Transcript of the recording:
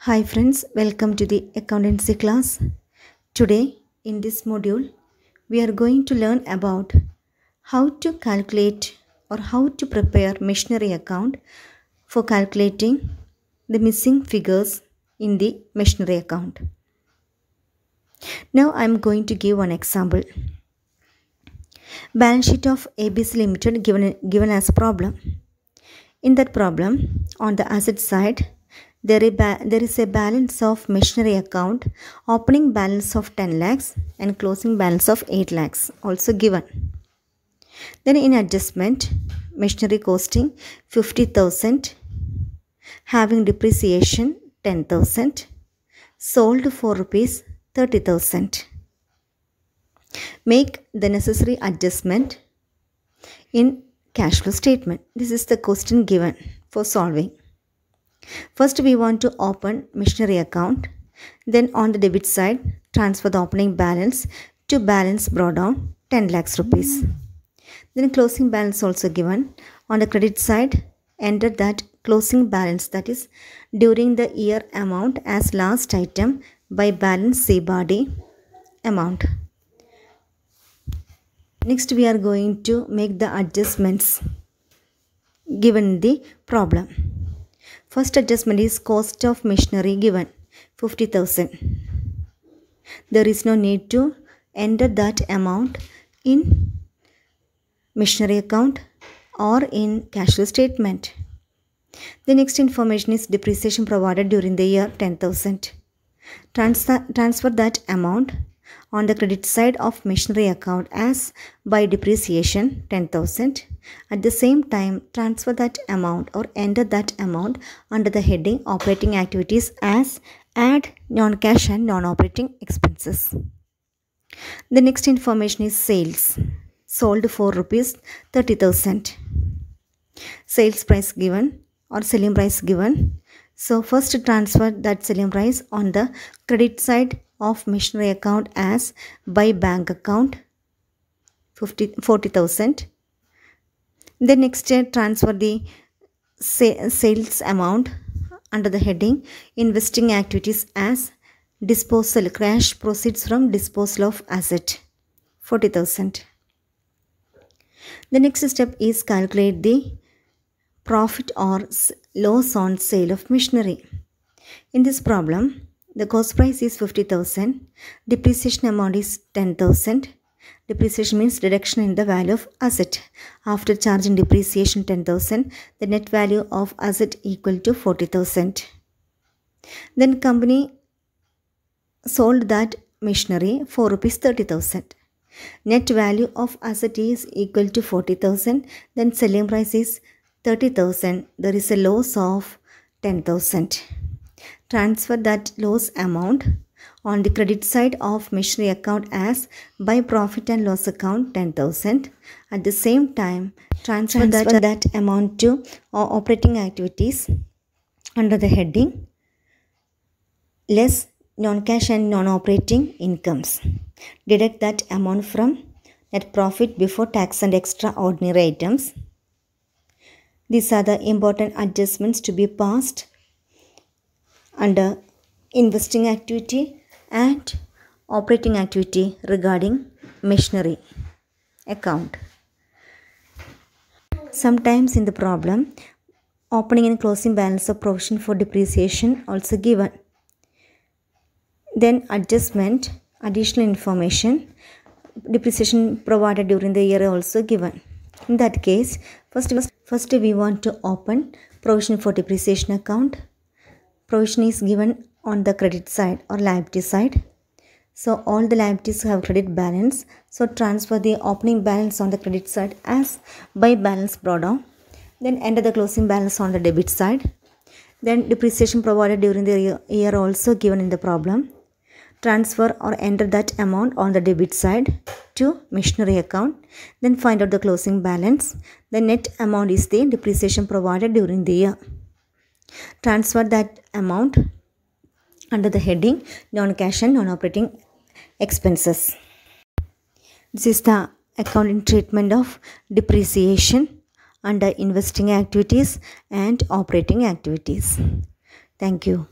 Hi friends, welcome to the accountancy class. Today in this module, we are going to learn about how to calculate or how to prepare machinery account for calculating the missing figures in the machinery account. Now I am going to give one example. Balance sheet of ABC Limited given as a problem. In that problem, on the asset side, there is a balance of machinery account, opening balance of 10 lakhs and closing balance of 8 lakhs also given. Then in adjustment, machinery costing 50,000, having depreciation 10,000, sold for rupees 30,000. Make the necessary adjustment in cash flow statement. This is the question given for solving. First, we want to open machinery account. Then on the debit side, transfer the opening balance to balance brought down 10 lakhs rupees. Then closing balance also given. On the credit side, enter that closing balance, that is during the year amount as last item by balance C body amount. Next, we are going to make the adjustments given the problem. First adjustment is cost of machinery given 50,000. There is no need to enter that amount in machinery account or in cash flow statement. The next information is depreciation provided during the year 10,000. Transfer that amount on the credit side of machinery account as by depreciation 10,000. At the same time, transfer that amount or enter that amount under the heading operating activities as add non-cash and non-operating expenses. The next information is sales. Sold for rupees 30,000. Sales price given or selling price given. So first transfer that selling price on the credit side of machinery account as by bank account 40,000. Then next transfer the sales amount under the heading investing activities as disposal, cash proceeds from disposal of asset 40,000. The next step is calculate the profit or loss on sale of machinery. In this problem, the cost price is 50,000. Depreciation amount is 10,000. Depreciation means reduction in the value of asset. After charging depreciation 10,000, the net value of asset equal to 40,000. Then company sold that machinery for rupees 30,000. Net value of asset is equal to 40,000. Then selling price is 30,000. There is a loss of 10,000. Transfer that loss amount on the credit side of machinery account as by profit and loss account 10,000. At the same time, transfer that amount to operating activities under the heading less non-cash and non-operating incomes. Deduct that amount from net profit before tax and extraordinary items. These are the important adjustments to be passed under investing activity and operating activity regarding machinery account. Sometimes in the problem, opening and closing balance of provision for depreciation also given. Then adjustment, additional information, depreciation provided during the year also given. In that case, first we want to open provision for depreciation account. Provision is given on the credit side or liability side. So all the liabilities have credit balance. So transfer the opening balance on the credit side as by balance brought down. Then enter the closing balance on the debit side. Then depreciation provided during the year also given in the problem. Transfer or enter that amount on the debit side to machinery account. Then find out the closing balance. The net amount is the depreciation provided during the year. Transfer that amount under the heading non-cash and non-operating expenses. This is the accounting treatment of depreciation under investing activities and operating activities. Thank you.